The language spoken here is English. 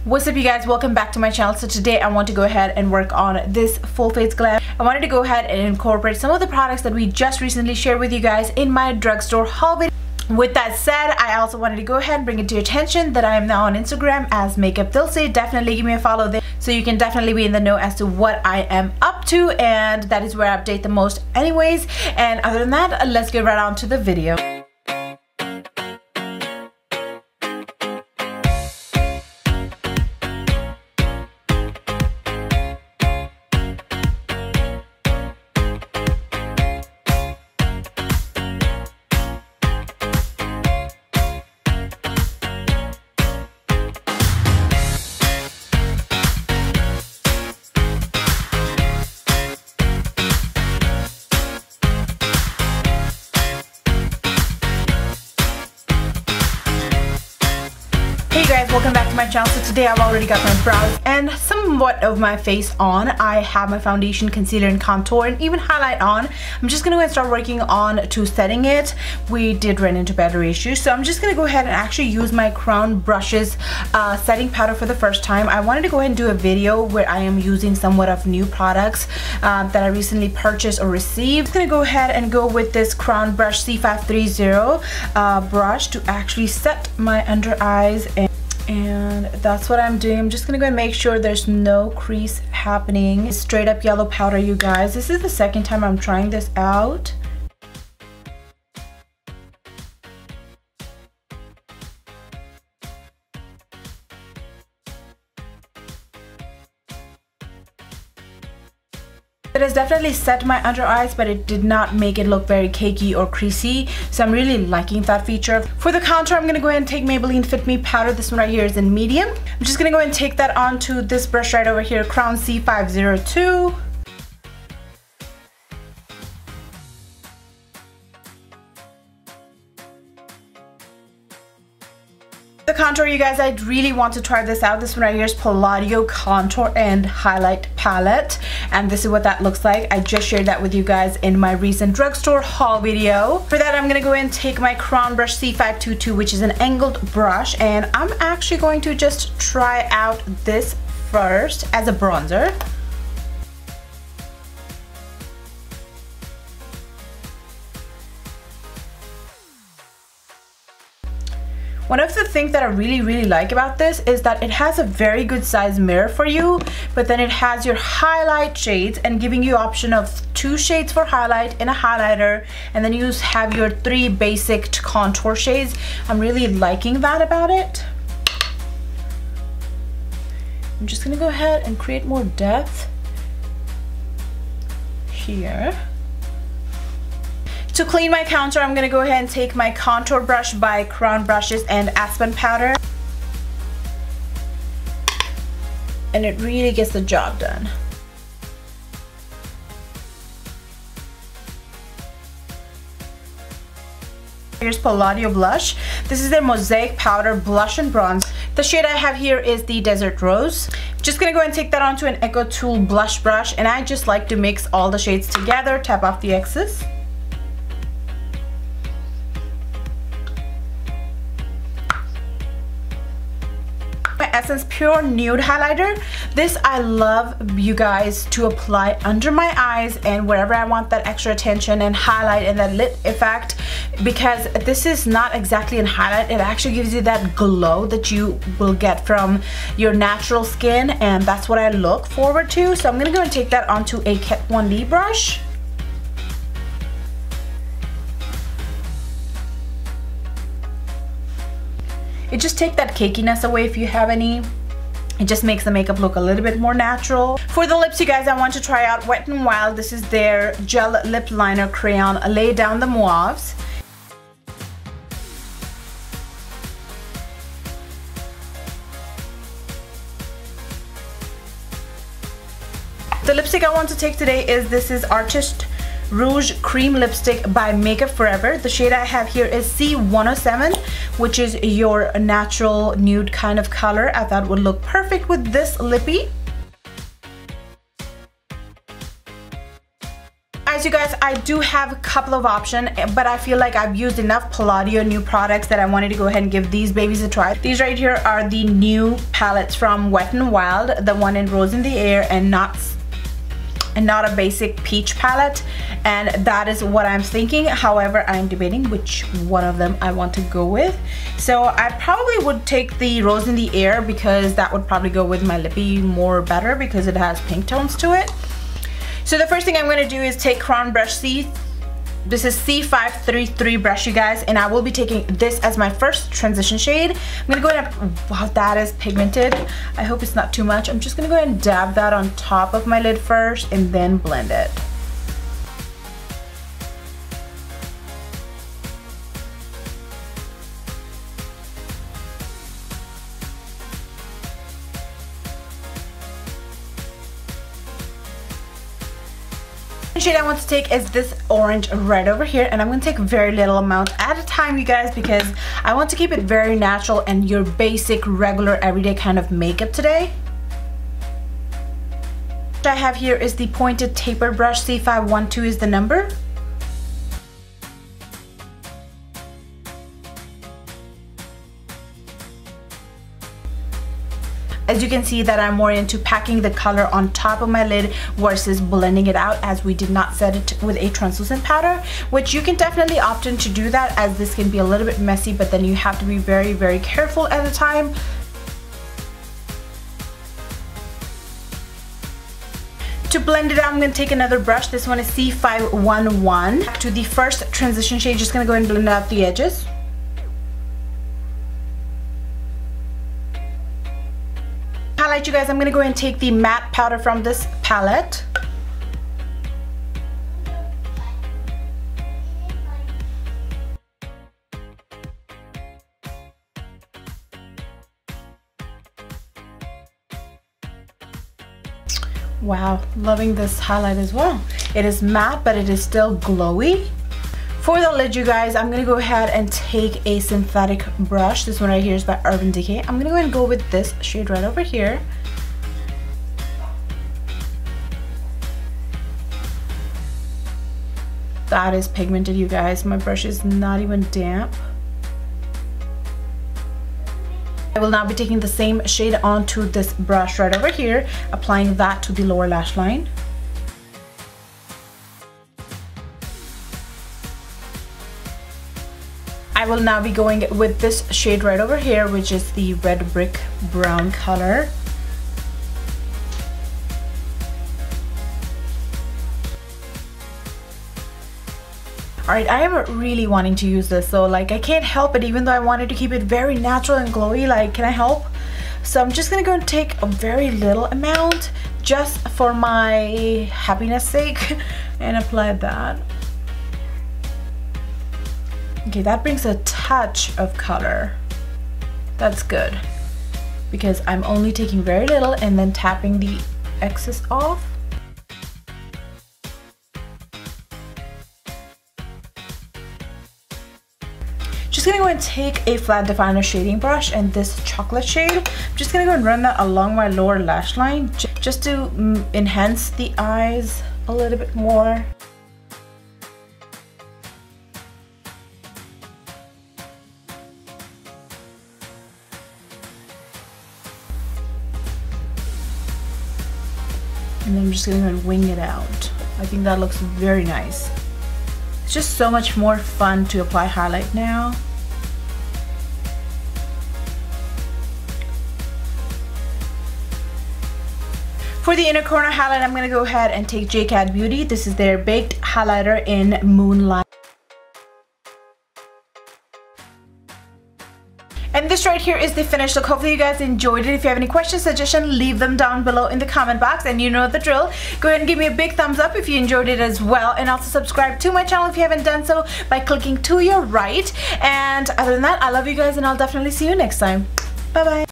What's up you guys, welcome back to my channel. So today I want to go ahead and work on this full face glam. I wanted to go ahead and incorporate some of the products that we just recently shared with you guys in my drugstore haul video. With that said, I also wanted to go ahead and bring it to your attention that I am now on Instagram as MakeupDilse. Definitely give me a follow there so you can definitely be in the know as to what I am up to, and that is where I update the most anyways. And other than that, let's get right on to the video. Hey guys, welcome back to my channel. So today I've already got my brows and somewhat of my face on. I have my foundation, concealer, and contour, and even highlight on. I'm just gonna go and start working on to setting it. We did run into battery issues, so I'm just gonna go ahead and actually use my Crown Brushes setting powder for the first time. I wanted to go ahead and do a video where I am using somewhat of new products that I recently purchased or received. I'm gonna go ahead and go with this Crown Brush C530 brush to actually set my under eyes, and that's what I'm doing. I'm just gonna go and make sure there's no crease happening. It's straight up yellow powder, you guys. This is the second time I'm trying this out. It has definitely set my under eyes, but it did not make it look very cakey or creasy, so I'm really liking that feature. For the contour, I'm gonna go ahead and take Maybelline Fit Me powder. This one right here is in medium. I'm just gonna go ahead and take that onto this brush right over here, Crown C502. The contour, you guys, I really want to try this out. This one right here is Palladio Contour and Highlight Palette, and this is what that looks like. I just shared that with you guys in my recent drugstore haul video. For that, I'm gonna go ahead and take my Crown Brush C522, which is an angled brush, and I'm actually going to just try out this first as a bronzer. One of the things that I really like about this is that it has a very good size mirror for you, but then it has your highlight shades and giving you option of 2 shades for highlight and a highlighter, and then you have your 3 basic contour shades. I'm really liking that about it. I'm just gonna go ahead and create more depth here. To clean my contour, I'm gonna go ahead and take my contour brush by Crown Brushes and Aspen powder, and it really gets the job done. Here's Palladio blush. This is their Mosaic powder blush and bronze. The shade I have here is the Desert Rose. Just gonna go ahead and take that onto an Echo Tool blush brush, and I just like to mix all the shades together, tap off the excess. Essence Pure Nude Highlighter. This I love, you guys, to apply under my eyes and wherever I want that extra attention and highlight and that lit effect, because this is not exactly a highlight. It actually gives you that glow that you will get from your natural skin, and that's what I look forward to. So I'm gonna go and take that onto a Kat 1D brush. It just takes that cakiness away if you have any. It just makes the makeup look a little bit more natural. For the lips, you guys, I want to try out Wet n Wild. This is their gel lip liner crayon, Lay Down the Mauves. The lipstick I want to take today is Artist Rouge Cream Lipstick by Makeup Forever. The shade I have here is C107, which is your natural nude kind of color. I thought would look perfect with this lippy. As you guys, I do have a couple of options, but I feel like I've used enough Palladio new products that I wanted to go ahead and give these babies a try. These right here are the new palettes from Wet n Wild, the one in Rose in the Air and not a basic peach palette, and that is what I'm thinking. However, I'm debating which one of them I want to go with. So I probably would take the Rose in the Air because that would probably go with my lippy more better because it has pink tones to it. So the first thing I'm going to do is take Crown Brush C. This is C533 brush, you guys, and I will be taking this as my first transition shade. I'm gonna go ahead and, wow, that is pigmented. I hope it's not too much. I'm just gonna go ahead and dab that on top of my lid first and then blend it. The shade I want to take is this orange right over here, and I'm going to take very little amount at a time, you guys, because I want to keep it very natural and your basic regular everyday kind of makeup today. What I have here is the pointed taper brush. C512 is the number. As you can see that I'm more into packing the color on top of my lid versus blending it out, as we did not set it with a translucent powder, which you can definitely opt in to do that, as this can be a little bit messy, but then you have to be very, very careful at the time. To blend it out, I'm going to take another brush. This one is C511. To the first transition shade, just going to go and blend out the edges. Highlight, you guys, I'm going to go and take the matte powder from this palette. Wow, loving this highlight as well. It is matte, but it is still glowy. For the lid, you guys, I'm gonna go ahead and take a synthetic brush. This one right here is by Urban Decay. I'm gonna go ahead and go with this shade right over here. That is pigmented, you guys. My brush is not even damp. I will now be taking the same shade onto this brush right over here, applying that to the lower lash line. I will now be going with this shade right over here, which is the red brick brown color. Alright, I am really wanting to use this, so like I can't help it, even though I wanted to keep it very natural and glowy. Like, can I help? So I'm just gonna go and take a very little amount just for my happiness sake and apply that. Okay, that brings a touch of color. That's good, because I'm only taking very little and then tapping the excess off. Just gonna go and take a flat definer shading brush and this chocolate shade. I'm just gonna go and run that along my lower lash line just to enhance the eyes a little bit more. And then I'm just gonna wing it out. I think that looks very nice. It's just so much more fun to apply highlight now. For the inner corner highlight, I'm gonna go ahead and take JCat Beauty. This is their baked highlighter in Moonlight. And this right here is the finished look. Hopefully you guys enjoyed it. If you have any questions, suggestions, leave them down below in the comment box, and you know the drill. Go ahead and give me a big thumbs up if you enjoyed it as well, and also subscribe to my channel if you haven't done so by clicking to your right. And other than that, I love you guys, and I'll definitely see you next time. Bye bye.